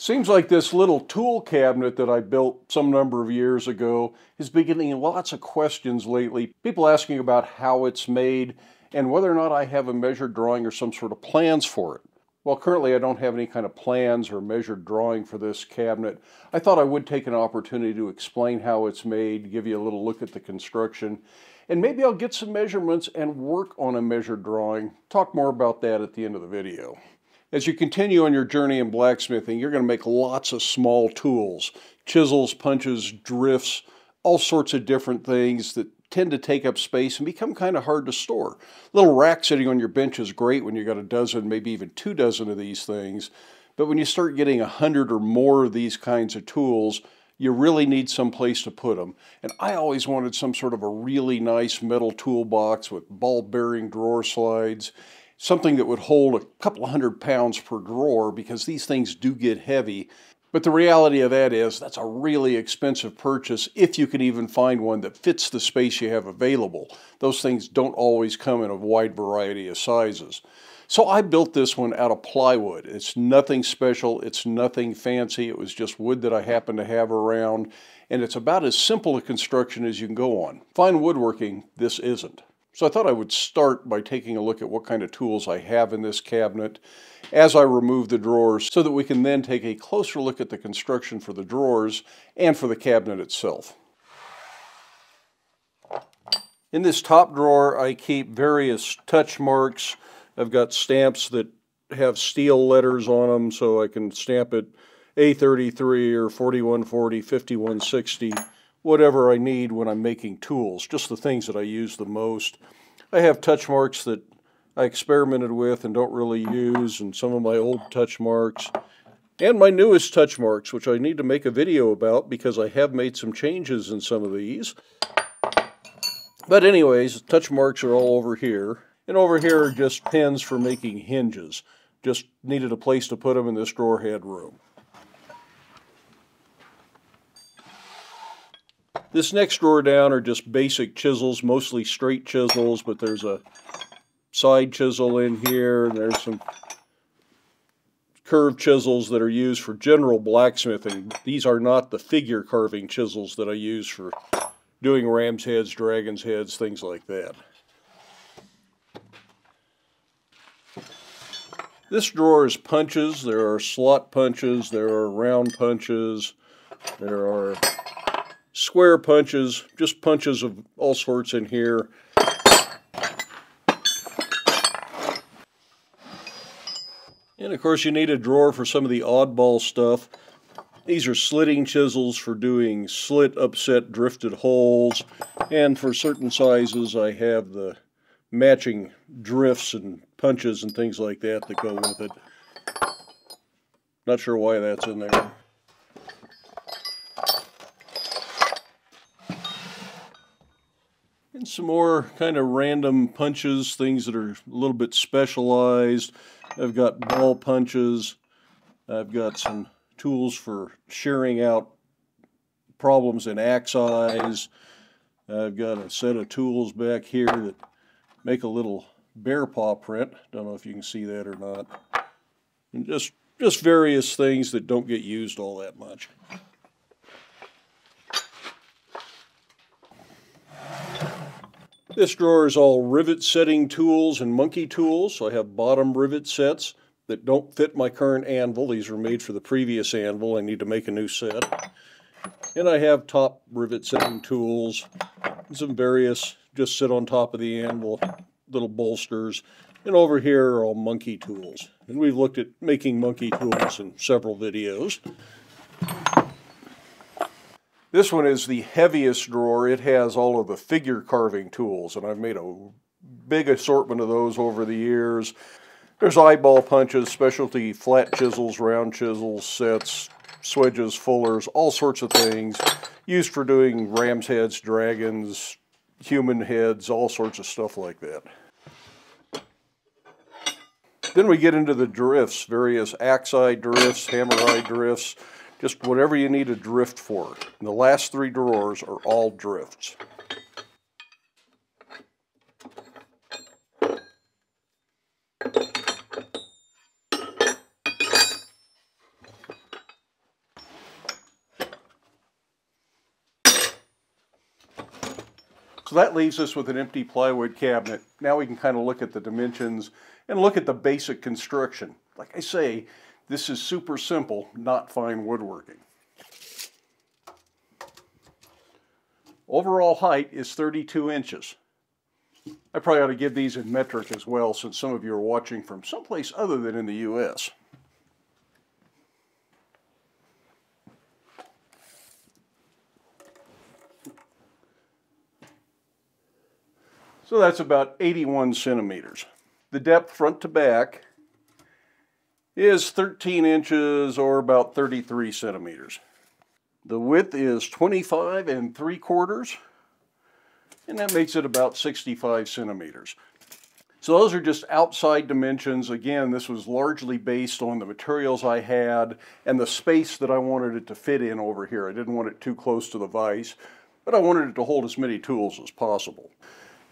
Seems like this little tool cabinet that I built some number of years ago is beginning lots of questions lately. People asking about how it's made and whether or not I have a measured drawing or some sort of plans for it. Well, currently I don't have any kind of plans or measured drawing for this cabinet. I thought I would take an opportunity to explain how it's made, give you a little look at the construction, and maybe I'll get some measurements and work on a measured drawing. Talk more about that at the end of the video. As you continue on your journey in blacksmithing, you're going to make lots of small tools, chisels, punches, drifts, all sorts of different things that tend to take up space and become kind of hard to store. A little rack sitting on your bench is great when you got a dozen, maybe even 2 dozen of these things, but when you start getting 100 or more of these kinds of tools, you really need some place to put them. And I always wanted some sort of a really nice metal toolbox with ball bearing drawer slides, something that would hold a couple of 100 pounds per drawer, because these things do get heavy. But the reality of that is that's a really expensive purchase if you can even find one that fits the space you have available. Those things don't always come in a wide variety of sizes. So I built this one out of plywood. It's nothing special, it's nothing fancy, it was just wood that I happened to have around, and it's about as simple a construction as you can go on. Fine woodworking, this isn't. So I thought I would start by taking a look at what kind of tools I have in this cabinet as I remove the drawers, so that we can then take a closer look at the construction for the drawers and for the cabinet itself. In this top drawer I keep various touch marks. I've got stamps that have steel letters on them, so I can stamp it A33 or 4140, 5160. Whatever I need when I'm making tools, just the things that I use the most. I have touch marks that I experimented with and don't really use, and some of my old touch marks, and my newest touch marks, which I need to make a video about because I have made some changes in some of these. But anyways, touch marks are all over here, and over here are just pins for making hinges. Just needed a place to put them, and this drawer had room. This next drawer down are just basic chisels, mostly straight chisels, but there's a side chisel in here, and there's some curved chisels that are used for general blacksmithing. These are not the figure carving chisels that I use for doing ram's heads, dragon's heads, things like that. This drawer is punches. There are slot punches, there are round punches, there are square punches, just punches of all sorts in here. And of course you need a drawer for some of the oddball stuff. These are slitting chisels for doing slit, upset, drifted holes. And for certain sizes I have the matching drifts and punches and things like that that go with it. Not sure why that's in there. And some more kind of random punches, things that are a little bit specialized. I've got ball punches. I've got some tools for shearing out problems in axe eyes. I've got a set of tools back here that make a little bear paw print. Don't know if you can see that or not. And just various things that don't get used all that much. This drawer is all rivet setting tools and monkey tools. So I have bottom rivet sets that don't fit my current anvil. These were made for the previous anvil. I need to make a new set. And I have top rivet setting tools. And some various just sit on top of the anvil, little bolsters. And over here are all monkey tools. And we've looked at making monkey tools in several videos. This one is the heaviest drawer. It has all of the figure carving tools, and I've made a big assortment of those over the years. There's eyeball punches, specialty flat chisels, round chisels, sets, swedges, fullers, all sorts of things used for doing ram's heads, dragons, human heads, all sorts of stuff like that. Then we get into the drifts, various axe eye drifts, hammer eye drifts, just whatever you need a drift for. And the last 3 drawers are all drifts. So that leaves us with an empty plywood cabinet. Now we can kind of look at the dimensions and look at the basic construction. Like I say, this is super simple, not fine woodworking. Overall height is 32 inches. I probably ought to give these in metric as well, since some of you are watching from someplace other than in the US. So that's about 81 centimeters. The depth front to back is 13 inches or about 33 centimeters. The width is 25 3/4, and that makes it about 65 centimeters. So those are just outside dimensions. Again, this was largely based on the materials I had and the space that I wanted it to fit in over here. I didn't want it too close to the vise, but I wanted it to hold as many tools as possible.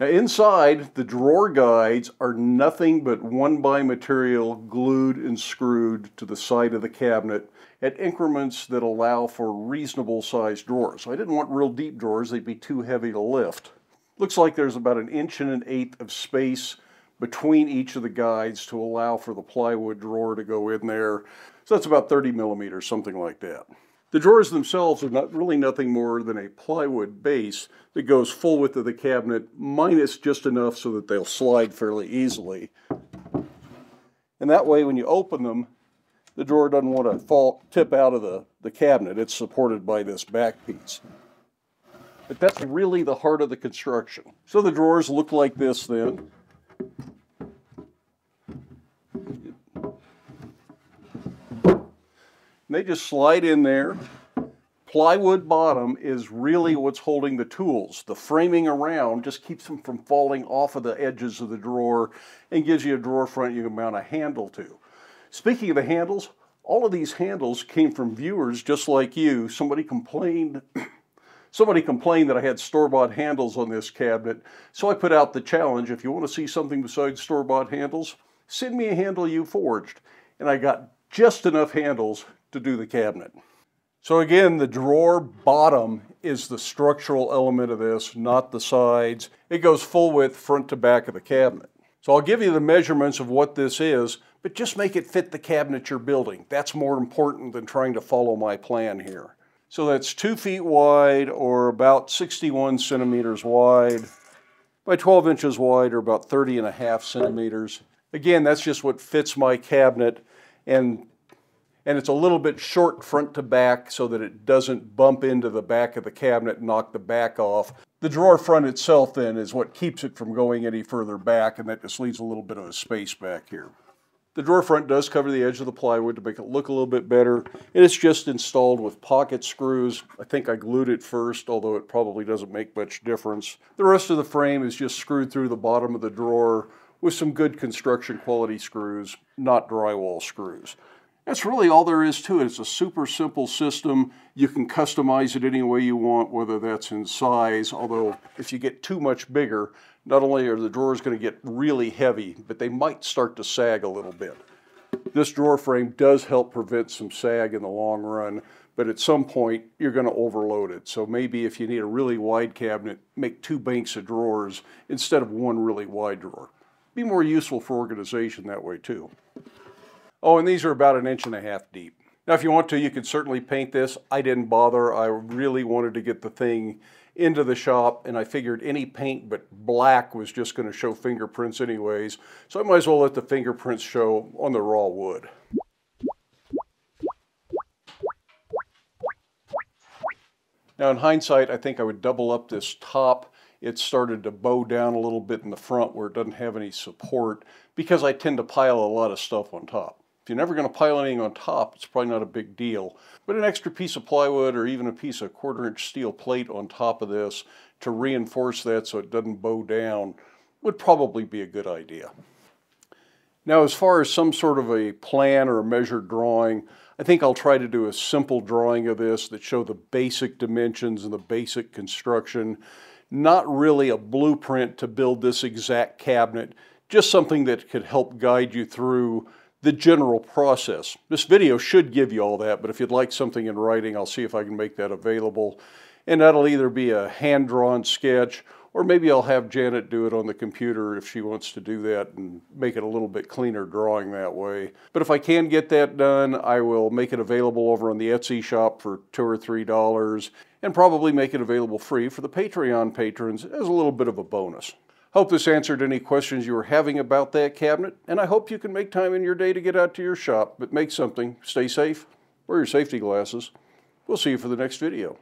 Now inside, the drawer guides are nothing but 1x material glued and screwed to the side of the cabinet at increments that allow for reasonable sized drawers. I didn't want real deep drawers, they'd be too heavy to lift. Looks like there's about 1 1/8 of space between each of the guides to allow for the plywood drawer to go in there. So that's about 30 millimeters, something like that. The drawers themselves are really nothing more than a plywood base that goes full width of the cabinet, minus just enough so that they'll slide fairly easily. And that way when you open them, the drawer doesn't want to tip out of the cabinet. It's supported by this back piece. But that's really the heart of the construction. So the drawers look like this then. They just slide in there. Plywood bottom is really what's holding the tools. The framing around just keeps them from falling off of the edges of the drawer and gives you a drawer front you can mount a handle to. Speaking of the handles, all of these handles came from viewers just like you. Somebody complained that I had store-bought handles on this cabinet, so I put out the challenge: if you want to see something besides store-bought handles, send me a handle you forged. And I got just enough handles to do the cabinet. So again, the drawer bottom is the structural element of this, not the sides. It goes full width front to back of the cabinet. So I'll give you the measurements of what this is, but just make it fit the cabinet you're building. That's more important than trying to follow my plan here. So that's 2 feet wide, or about 61 centimeters wide, by 12 inches wide, or about 30.5 centimeters. Again, that's just what fits my cabinet, and it's a little bit short front to back so that it doesn't bump into the back of the cabinet and knock the back off. The drawer front itself then is what keeps it from going any further back, and that just leaves a little bit of a space back here. The drawer front does cover the edge of the plywood to make it look a little bit better, and it's just installed with pocket screws. I think I glued it first, although it probably doesn't make much difference. The rest of the frame is just screwed through the bottom of the drawer with some good construction quality screws, not drywall screws. That's really all there is to it. It's a super simple system. You can customize it any way you want, whether that's in size, although if you get too much bigger, not only are the drawers going to get really heavy, but they might start to sag a little bit. This drawer frame does help prevent some sag in the long run, but at some point you're going to overload it. So maybe if you need a really wide cabinet, make 2 banks of drawers instead of 1 really wide drawer. Be more useful for organization that way too. Oh, and these are about 1.5 inches deep. Now, if you want to, you can certainly paint this. I didn't bother. I really wanted to get the thing into the shop, and I figured any paint but black was just going to show fingerprints anyways, so I might as well let the fingerprints show on the raw wood. Now, in hindsight, I think I would double up this top. It started to bow down a little bit in the front where it doesn't have any support, because I tend to pile a lot of stuff on top. If you're never going to pile anything on top, it's probably not a big deal. But an extra piece of plywood or even a piece of 1/4 inch steel plate on top of this to reinforce that so it doesn't bow down would probably be a good idea. Now, as far as some sort of a plan or a measured drawing, I think I'll try to do a simple drawing of this that show the basic dimensions and the basic construction. Not really a blueprint to build this exact cabinet, just something that could help guide you through the general process. This video should give you all that, but if you'd like something in writing, I'll see if I can make that available. And that'll either be a hand-drawn sketch Or maybe I'll have Janet do it on the computer if she wants to do that and make it a little bit cleaner drawing that way. But if I can get that done, I will make it available over on the Etsy shop for $2 or $3 and probably make it available free for the Patreon patrons as a little bit of a bonus. Hope this answered any questions you were having about that cabinet, and I hope you can make time in your day to get out to your shop, but make something. Stay safe, wear your safety glasses. We'll see you for the next video.